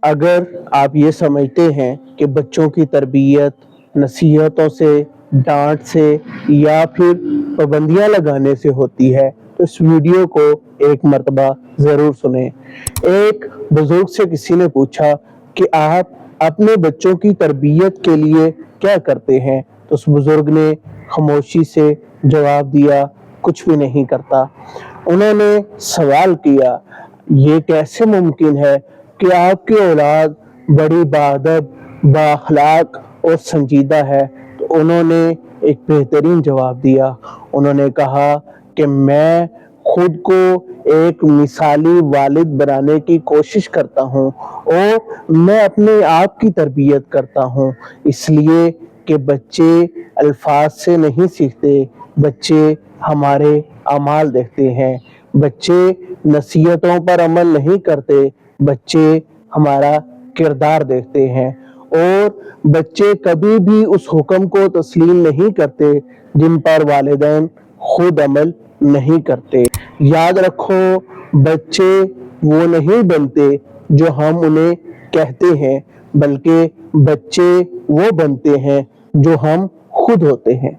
अगर आप ये समझते हैं कि बच्चों की तरबियत नसीहतों से, डांट से या फिर पाबंदियां लगाने से होती है, तो इस वीडियो को एक मर्तबा ज़रूर सुनें। एक बुजुर्ग से किसी ने पूछा कि आप अपने बच्चों की तरबियत के लिए क्या करते हैं? तो उस बुजुर्ग ने खामोशी से जवाब दिया, कुछ भी नहीं करता। उन्होंने सवाल किया, ये कैसे मुमकिन है कि आपकी औलाद बड़ी बाअदब, बाअखलाक और संजीदा है? तो उन्होंने एक बेहतरीन जवाब दिया। उन्होंने कहा कि मैं खुद को एक मिसाली वालिद बनाने की कोशिश करता हूँ और मैं अपने आप की तरबियत करता हूँ, इसलिए कि बच्चे अल्फाज से नहीं सीखते, बच्चे हमारे अमाल देखते हैं। बच्चे नसीहतों पर अमल नहीं करते, बच्चे हमारा किरदार देखते हैं। और बच्चे कभी भी उस हुक्म को तस्लीम नहीं करते जिन पर वालिदैन खुद अमल नहीं करते। याद रखो, बच्चे वो नहीं बनते जो हम उन्हें कहते हैं, बल्कि बच्चे वो बनते हैं जो हम खुद होते हैं।